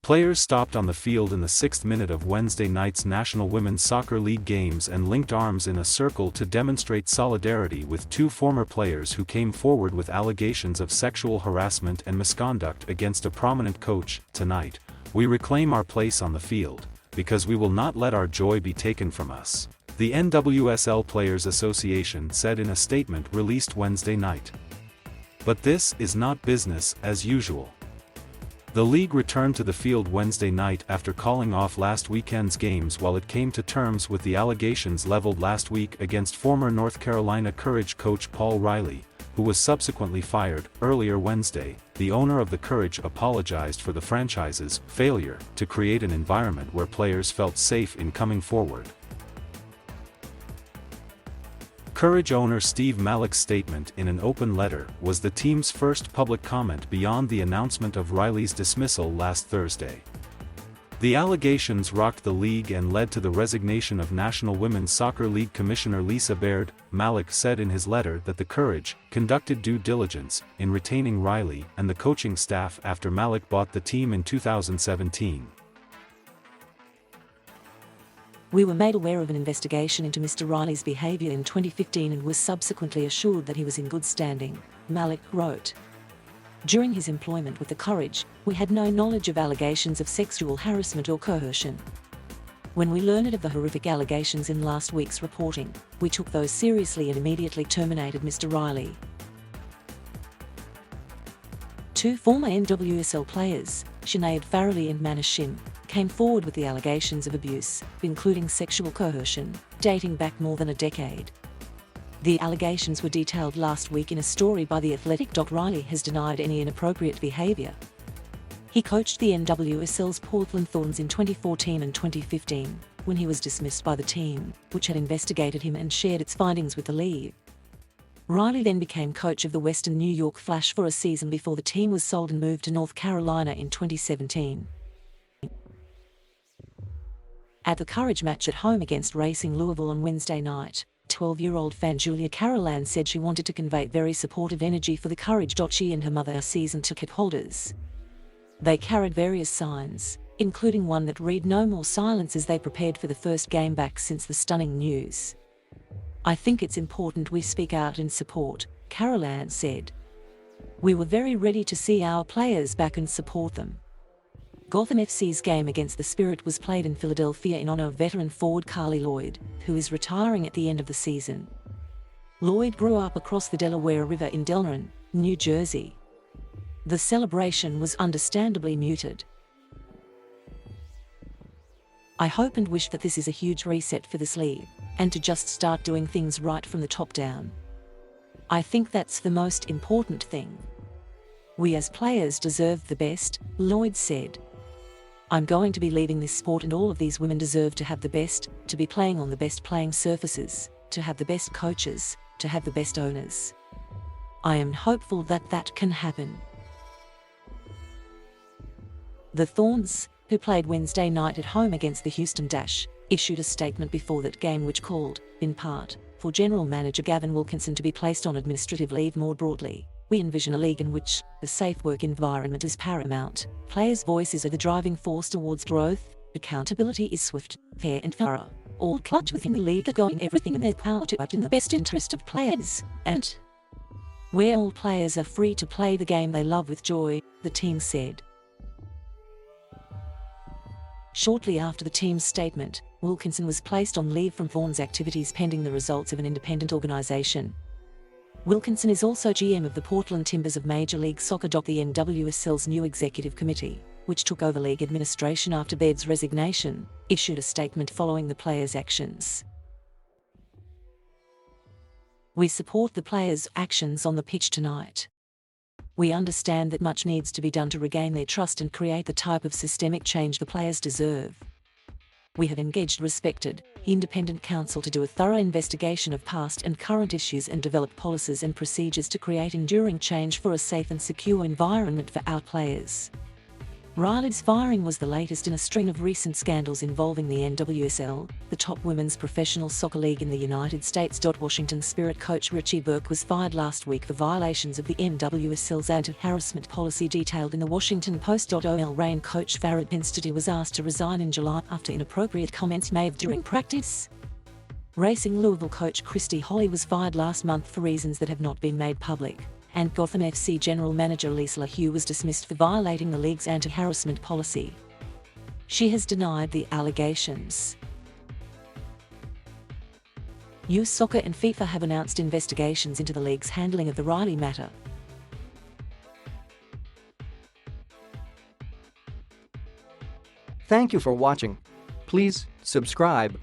Players stopped on the field in the 6th minute of Wednesday night's National Women's Soccer League games and linked arms in a circle to demonstrate solidarity with two former players who came forward with allegations of sexual harassment and misconduct against a prominent coach. Tonight, we reclaim our place on the field, because we will not let our joy be taken from us, the NWSL Players Association said in a statement released Wednesday night. But this is not business as usual. The league returned to the field Wednesday night after calling off last weekend's games while it came to terms with the allegations leveled last week against former North Carolina Courage coach Paul Riley, who was subsequently fired. Earlier Wednesday, the owner of the Courage apologized for the franchise's failure to create an environment where players felt safe in coming forward. Courage owner Steve Malik's statement in an open letter was the team's first public comment beyond the announcement of Riley's dismissal last Thursday. The allegations rocked the league and led to the resignation of National Women's Soccer League Commissioner Lisa Baird. Malik said in his letter that the Courage conducted due diligence in retaining Riley and the coaching staff after Malik bought the team in 2017. We were made aware of an investigation into Mr. Riley's behavior in 2015 and was subsequently assured that he was in good standing, Malik wrote. During his employment with the Courage, we had no knowledge of allegations of sexual harassment or coercion. When we learned of the horrific allegations in last week's reporting, we took those seriously and immediately terminated Mr. Riley. Two former NWSL players, Sinead Farrelly and Mana Shim, came forward with the allegations of abuse, including sexual coercion, dating back more than a decade. The allegations were detailed last week in a story by The Athletic. Riley has denied any inappropriate behaviour. He coached the NWSL's Portland Thorns in 2014 and 2015, when he was dismissed by the team, which had investigated him and shared its findings with the league. Riley then became coach of the Western New York Flash for a season before the team was sold and moved to North Carolina in 2017. At the Courage match at home against Racing Louisville on Wednesday night, 12-year-old fan Julia Carolan said she wanted to convey very supportive energy for the Courage. She and her mother are season ticket holders. They carried various signs, including one that read "No More Silence" as they prepared for the first game back since the stunning news. "I think it's important we speak out in support," Carolan said. "We were very ready to see our players back and support them." Gotham FC's game against the Spirit was played in Philadelphia in honor of veteran forward Carly Lloyd, who is retiring at the end of the season. Lloyd grew up across the Delaware River in Delran, New Jersey. The celebration was understandably muted. "I hope and wish that this is a huge reset for this league, and to just start doing things right from the top down. I think that's the most important thing. We as players deserve the best," Lloyd said. "I'm going to be leaving this sport and all of these women deserve to have the best, to be playing on the best playing surfaces, to have the best coaches, to have the best owners. I am hopeful that that can happen." The Thorns, who played Wednesday night at home against the Houston Dash, issued a statement before that game which called, in part, for General Manager Gavin Wilkinson to be placed on administrative leave. More broadly, "We envision a league in which a safe work environment is paramount, players' voices are the driving force towards growth, accountability is swift, fair and thorough. All clubs within the league are going everything in their power to act in the best interest of players, and where all players are free to play the game they love with joy," the team said. Shortly after the team's statement, Wilkinson was placed on leave from Thorns activities pending the results of an independent organisation. Wilkinson is also GM of the Portland Timbers of Major League Soccer. The NWSL's new executive committee, which took over league administration after Baird's resignation, issued a statement following the players' actions. "We support the players' actions on the pitch tonight. We understand that much needs to be done to regain their trust and create the type of systemic change the players deserve. We have engaged respected, independent counsel to do a thorough investigation of past and current issues and develop policies and procedures to create enduring change for a safe and secure environment for our players. Riley's firing was the latest in a string of recent scandals involving the NWSL, the top women's professional soccer league in the United States. Washington Spirit coach Richie Burke was fired last week for violations of the NWSL's anti-harassment policy detailed in the Washington Post. OL Reign coach Farid Pinstati was asked to resign in July after inappropriate comments made during practice. Racing Louisville coach Christy Holly was fired last month for reasons that have not been made public, and Gotham FC general manager Lisa LaHue was dismissed for violating the league's anti-harassment policy. She has denied the allegations. US Soccer and FIFA have announced investigations into the league's handling of the Riley matter. Thank you for watching. Please subscribe.